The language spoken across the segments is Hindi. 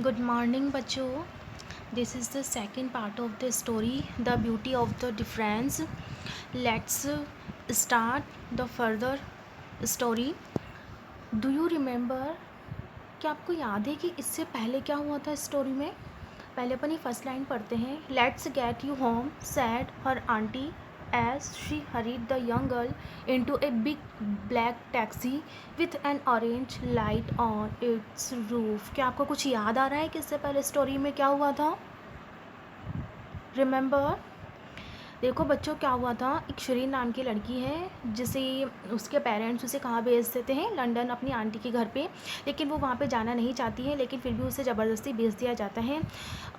Good morning, बच्चों. This is the second part of the story, The Beauty of the Difference. Let's start the further story. Do you remember? क्या आपको याद है कि इससे पहले क्या हुआ था स्टोरी में? पहले अपन ये फर्स्ट लाइन पढ़ते हैं. Let's get you home, said her auntie as she hurried the young girl into a big black taxi with an orange light on its roof. क्या आपको कुछ याद आ रहा है कि इससे पहले स्टोरी में क्या हुआ था? रिमेंबर? देखो बच्चों, क्या हुआ था, एक शरीन नाम की लड़की है जिसे उसके पेरेंट्स उसे कहाँ भेज देते हैं, लंदन, अपनी आंटी के घर पे. लेकिन वो वहाँ पे जाना नहीं चाहती है, लेकिन फिर भी उसे ज़बरदस्ती भेज दिया जाता है.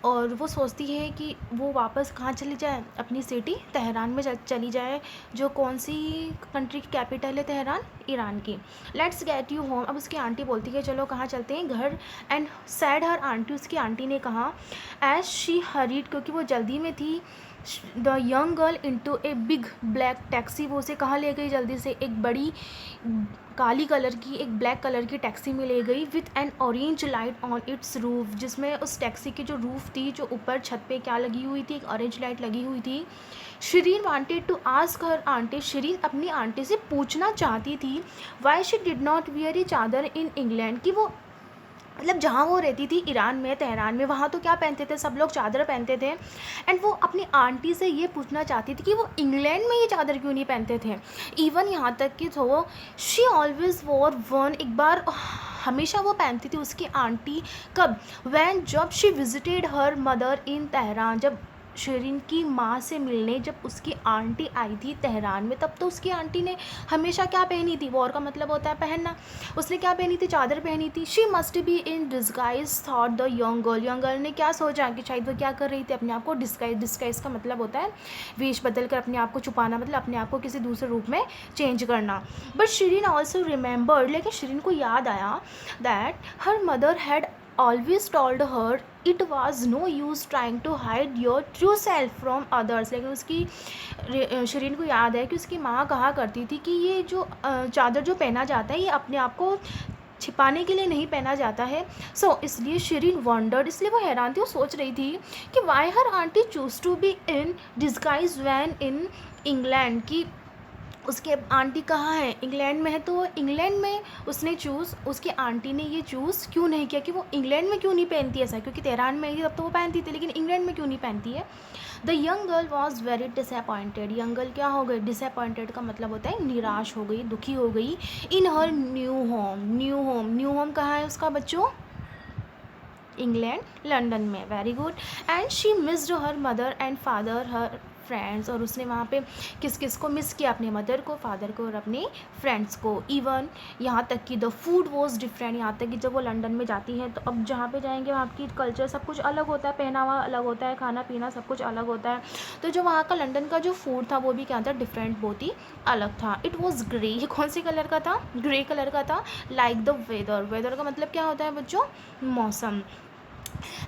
और वो सोचती है कि वो वापस कहाँ चली जाए, अपनी सिटी तेहरान में चली जाए, जो कौन सी कंट्री की कैपिटल है, तेहरान, ईरान की. Let's get you home. अब उसकी आंटी बोलती है चलो कहाँ चलते हैं, घर. एंड सैड हर आंटी, उसकी आंटी ने कहा, एज शी हरीड, क्योंकि वो जल्दी में थी, the young girl into a big black taxi. वो उसे कहाँ ले गई, जल्दी से एक बड़ी काली कलर की, एक ब्लैक कलर की टैक्सी में ले गई, with an orange light on it's roof, जिसमें उस टैक्सी की जो रूफ थी, जो ऊपर छत पे क्या लगी हुई थी, एक ऑरेंज लाइट लगी हुई थी. Shirin wanted to ask her auntie, Shirin अपनी आंटी से पूछना चाहती थी, why she did not wear a chadar in England, कि वो मतलब जहाँ वो रहती थी ईरान में, तेहरान में, वहाँ तो क्या पहनते थे, सब लोग चादर पहनते थे. एंड वो अपनी आंटी से ये पूछना चाहती थी कि वो इंग्लैंड में ये चादर क्यों नहीं पहनते थे. इवन यहाँ तक कि तो शी ऑलवेज वॉर वन, एक बार हमेशा वो पहनती थी उसकी आंटी. कब? वैन, जब she visited her mother in Tehran, जब शिरीन की माँ से मिलने जब उसकी आंटी आई थी तेहरान में, तब तो उसकी आंटी ने हमेशा क्या पहनी थी, वॉर का मतलब होता है पहनना. उसने क्या पहनी थी, चादर पहनी थी. She must be in disguise thought the young girl. Young girl ने क्या सोचा कि शायद वो क्या कर रही थी, अपने आप को डिस्गाइज. डिस्गाइज का मतलब होता है वेश बदल कर अपने आप को छुपाना, मतलब अपने आप को किसी दूसरे रूप में चेंज करना. बट शिरीन ऑल्सो रिमेंबर्ड, लेकिन शिरीन को याद आया that her mother had always told her it was no use trying to hide your true self from others. लेकिन उसकी शिरीन को याद है कि उसकी माँ कहा करती थी कि ये जो चादर जो पहना जाता है, ये अपने आप को छिपाने के लिए नहीं पहना जाता है. सो इसलिए शिरीन वंडर्ड, इसलिए वो हैरान थी, वो सोच रही थी कि why her aunty choose to be in disguise when in England, की उसके आंटी कहाँ है, इंग्लैंड में है. तो इंग्लैंड में उसने चूज़, उसकी आंटी ने ये चूज़ क्यों नहीं किया कि वो इंग्लैंड में क्यों नहीं पहनती ऐसा, क्योंकि तेहरान में ही तब तो वो पहनती थी, लेकिन इंग्लैंड में क्यों नहीं पहनती है. The young girl was very disappointed. Young girl क्या हो गई, डिसअपॉइंटेड का मतलब होता है निराश हो गई, दुखी हो गई. In her new home. New home, new home कहाँ है उसका बच्चों, इंग्लैंड, लंदन में. Very good. And she missed her mother and father, her friends. और उसने वहाँ पे किस किस को मिस किया, अपने मदर को, फादर को और अपने फ्रेंड्स को. इवन यहाँ तक कि द फूड वॉज डिफरेंट. यहाँ तक कि जब वो लंदन में जाती है तो अब जहाँ पे जाएंगे वहाँ की कल्चर सब कुछ अलग होता है, पहनावा अलग होता है, खाना पीना सब कुछ अलग होता है. तो जो वहाँ का लंदन का जो फूड था वो भी क्या था, डिफरेंट, बहुत ही अलग था. It was grey. ये कौन सी कलर का था, ग्रे कलर का था. Like the weather. वेदर का मतलब क्या होता है बच्चों, मौसम.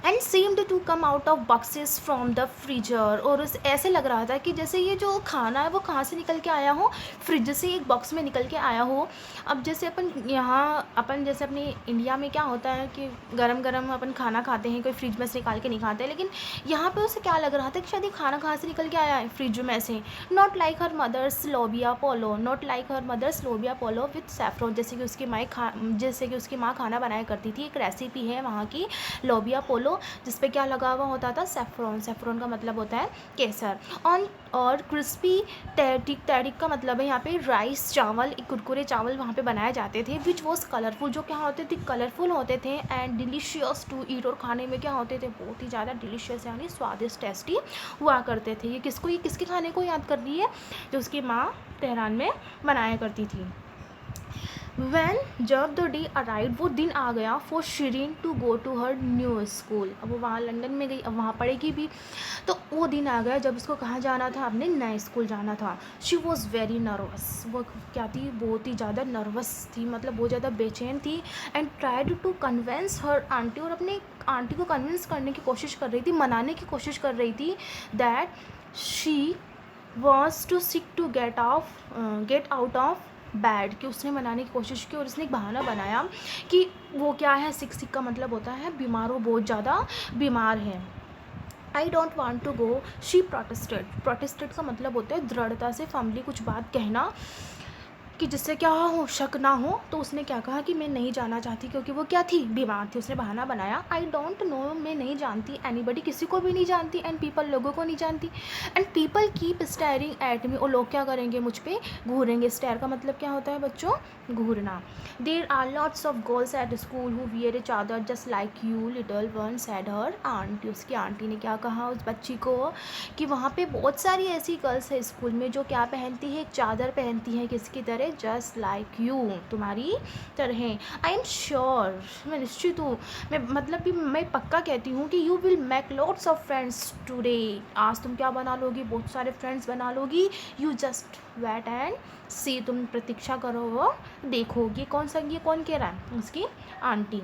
And seemed to come out of boxes from the freezer. और उस ऐसे लग रहा था कि जैसे ये जो खाना है वो कहाँ से निकल के आया हो, फ्रिज से एक बॉक्स में निकल के आया हो. अब जैसे अपन यहाँ, अपन जैसे अपने इंडिया में क्या होता है कि गरम गरम अपन खाना खाते हैं, कोई फ्रिज में से निकाल के नहीं खाते, लेकिन यहाँ पे उसे क्या लग रहा था कि शायद ये खाना कहाँ से निकल के आया है, फ्रिज में से. नॉट लाइक हर मदर्स लोबिया पोलो. नॉट लाइक हर मदर्स लोबिया पोलो विथ सैफरन. जैसे कि उसकी माँ खाना बनाया करती थी. एक रेसिपी है वहाँ की, लोबिया पोलो, जिस पे क्या लगा हुआ होता था, सेफ्रॉन. सेफ्रॉन का मतलब होता है केसर. ऑन और क्रिस्पी टैरिक. टैरिक का मतलब है यहाँ पे राइस, चावल, एक कुरकुरे चावल वहाँ पे बनाए जाते थे, विच वॉज कलरफुल, जो क्या होते थे, कलरफुल होते थे. And delicious to eat. और खाने में क्या होते थे, बहुत ही ज़्यादा डिलीशियस, यानी स्वादिष्ट, टेस्टी हुआ करते थे. ये किसके खाने को याद कर रही है, जो उसकी माँ तेहरान में बनाया करती थी. वैन, जब द डे अराइव, वो दिन आ गया, for Shirin to go to her new school. अब वो वहाँ लंदन में गई, अब वहाँ पढ़ेगी भी, तो वो दिन आ गया जब उसको कहाँ जाना था, अपने नए स्कूल जाना था. She was very nervous. वो क्या थी, बहुत ही ज़्यादा नर्वस थी, मतलब बहुत ज़्यादा बेचैन थी. And tried to convince her aunty. और अपने आंटी को कन्विंस करने की कोशिश कर रही थी, मनाने की कोशिश कर रही थी, that she was too sick to get out of bed, कि उसने मनाने की कोशिश की और उसने एक बहाना बनाया कि वो क्या है, सिक का मतलब होता है बीमार, वो बहुत ज़्यादा बीमार है। I don't want to go, she protested का मतलब होता है दृढ़ता से, फर्मली कुछ बात कहना कि जिससे क्या हो, शक ना हो। तो उसने क्या कहा कि मैं नहीं जाना चाहती, क्योंकि वो क्या थी, बीमार थी। उसने बहाना बनाया, आई डोंट नो, मैं नहीं जानती, एनीबडी, किसी को भी नहीं जानती, एंड पीपल, लोगों को नहीं जानती, and people keep staring at me, और लोग क्या करेंगे, मुझ पे घूरेंगे। स्टेयर का मतलब क्या होता है बच्चों, घूरना। There are lots of girls at school who wear a chadar just like you little one, said her auntie. उसकी आंटी ने क्या कहा उस बच्ची को, कि वहाँ पे बहुत सारी ऐसी गर्ल्स है स्कूल में जो क्या पहनती है, एक चादर पहनती है, किसकी तरह, जस्ट लाइक यू, तुम्हारी तरह। आई एम श्योर, मैं निश्चित हूँ, मैं मतलब कि मैं पक्का कहती हूँ कि you will make lots of friends today, आज तुम क्या बना लोगी, बहुत सारे फ्रेंड्स बना लोगी। यू जस्ट वेट एंड सी, तुम प्रतीक्षा करो वो देखोगी। कौन सा, ये कौन कह रहा है, उसकी aunty.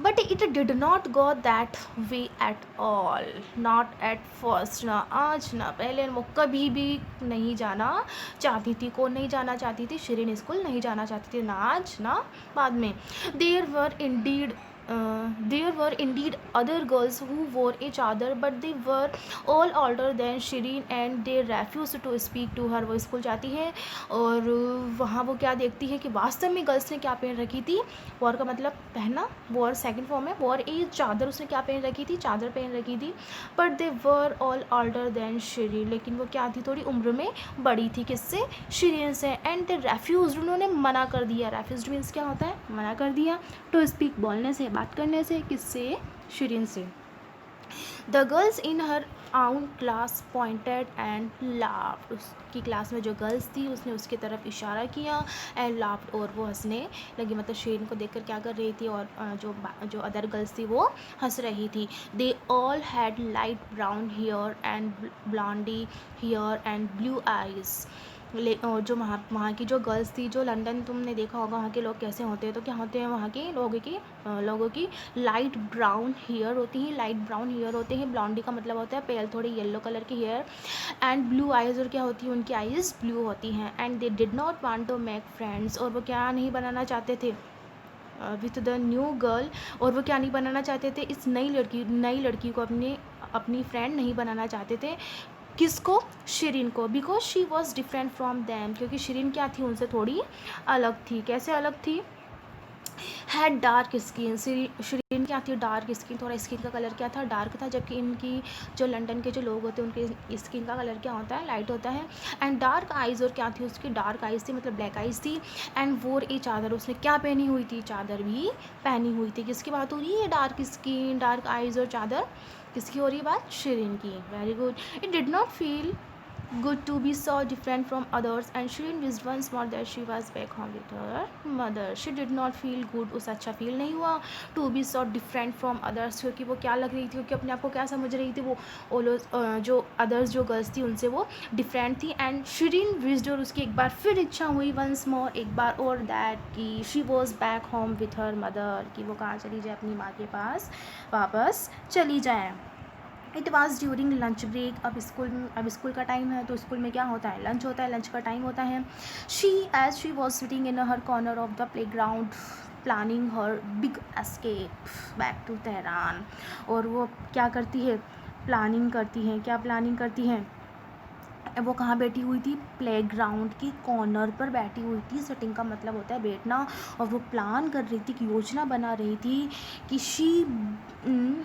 But it did not go that way at all, not at first, ना आज ना पहले, वो कभी भी नहीं जाना चाहती थी। कौन नहीं जाना चाहती थी, शिरीन स्कूल नहीं जाना चाहती थी, ना आज ना बाद में। There were indeed other girls who wore a chadar, but they were all older than Shirin and they refuse to speak to her. वो स्कूल जाती है और वहाँ वो क्या देखती है कि वास्तव में गर्ल्स ने क्या पहन रखी थी, वॉर का मतलब पहनना, वॉर सेकंड फॉर्म है, वॉर ए चादर, उसने क्या पहन रखी थी, चादर पहन रखी थी। But they were all older than Shirin, लेकिन वो क्या थी, थोड़ी उम्र में बड़ी थी, किससे, शिरीन से। एंड दे रेफ्यूज, उन्होंने मना कर दिया, रेफ्यूज मीन्स क्या होता है, मना कर दिया, टू स्पीक, बोलने से, बात करने से, किससे, शिरीन से। द गर्ल्स इन हर आउन क्लास पॉइंटेड एंड लाफ्ड, उसकी क्लास में जो गर्ल्स थी उसने उसकी तरफ इशारा किया, एंड लाफ्ड, और वो हंसने लगी, मतलब शिरीन को देखकर क्या कर रही थी, और जो अदर गर्ल्स थी वो हंस रही थी। They all had light brown hair and blondie hair and blue eyes. और जो वहाँ की जो गर्ल्स थी, जो लंदन तुमने देखा होगा वहाँ के लोग कैसे होते हैं, तो क्या होते हैं वहाँ के लोगों की लाइट ब्राउन हेयर होती हैं, लाइट ब्राउन हेयर होते हैं, ब्लॉन्डी का मतलब होता है पेल, थोड़ी येलो कलर की हेयर, एंड ब्लू आइज़, और क्या होती है, उनकी आइज़ ब्लू होती हैं। And they did not want to make friends, और वो क्या नहीं बनाना चाहते थे विथ द न्यू गर्ल, और वो क्या नहीं बनाना चाहते थे, इस नई लड़की को अपनी फ्रेंड नहीं बनाना चाहते थे। किसको, शिरीन को, because she was different from them, क्योंकि शिरीन क्या थी, उनसे थोड़ी अलग थी। कैसे अलग थी, हैड डार्क स्किन, शिरीन क्या थी, डार्क स्किन, थोड़ा स्किन का कलर क्या था, डार्क था, जबकि इनकी जो लंदन के जो लोग होते हैं उनके स्किन का कलर क्या होता है, लाइट होता है। एंड डार्क आइज़, और क्या थी, उसकी डार्क आइज़ थी, मतलब ब्लैक आइज़ थी। एंड वोर ए चादर, उसने क्या पहनी हुई थी, चादर भी पहनी हुई थी। किसकी बात हो रही है, डार्क स्किन, डार्क आइज़ और चादर, किसकी हो रही है बात, शिरीन की। Very good. It did not feel good to be so different from others, and Shirin wished once more that she was back home with her mother. She did not feel good, उसे अच्छा फील नहीं हुआ, to be so different from others, क्योंकि वो क्या लग रही थी, क्योंकि अपने आप को क्या समझ रही थी, वो लोग जो अदर्स जो गर्ल्स थी उनसे वो डिफरेंट थी। एंड शिरीन विश्ड, और उसकी एक बार फिर इच्छा हुई, वंस मोर, एक बार और, दैट कि she was back home with her mother, कि वो कहाँ चली जाए, अपनी माँ के पास वापस चली जाए। It was during lunch break, अब स्कूल का टाइम है, तो स्कूल में क्या होता है, लंच होता है, लंच का टाइम होता है। As she was sitting in her corner of the playground planning her big escape back to Tehran, और वो क्या करती है, प्लानिंग करती हैं, क्या प्लानिंग करती हैं, वो कहाँ बैठी हुई थी, प्लेग्राउंड की कॉर्नर पर बैठी हुई थी, सिटिंग का मतलब होता है बैठना, और वो प्लान कर रही थी, कि योजना बना रही थी कि शी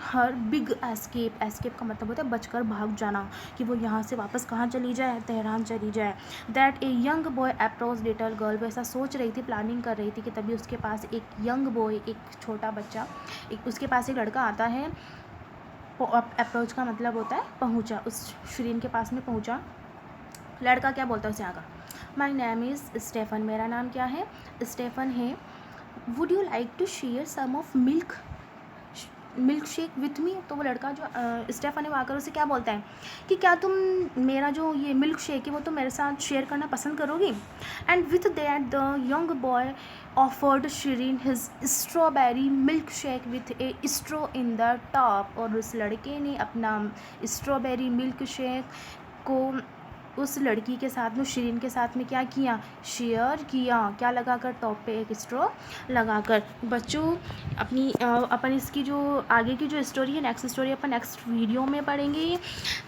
हर बिग एस्केप का मतलब होता है बचकर भाग जाना, कि वो यहाँ से वापस कहाँ चली जाए, तेहरान चली जाए। That a young boy approach little girl, वो ऐसा सोच रही थी, प्लानिंग कर रही थी, कि तभी उसके पास एक यंग बॉय, एक छोटा बच्चा, उसके पास एक लड़का आता है। अप्रोच का मतलब होता है पहुँचा, उस शिरीन के पास में पहुँचा। लड़का क्या बोलता है उसे, आगा, माई नेम इज़ स्टेफन, मेरा नाम क्या है, स्टेफन है। Would you like to share some of milkshake with me, तो वो लड़का जो स्टेफन है वो आकर उसे क्या बोलता है, कि क्या तुम मेरा जो ये मिल्क शेक है वो तो मेरे साथ शेयर करना पसंद करोगी। And with that the young boy offered Shirin his strawberry milk shake with A straw in the top, और उस लड़के ने अपना स्ट्रॉबेरी मिल्क शेक को उस लड़की के साथ में, शिरीन के साथ में क्या किया, शेयर किया, क्या लगाकर, टॉप पे एक स्ट्रॉ लगाकर। बच्चों अपन इसकी जो आगे की जो स्टोरी है, नेक्स्ट स्टोरी अपन नेक्स्ट वीडियो में पढ़ेंगे।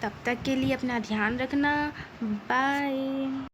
तब तक के लिए अपना ध्यान रखना। बाय।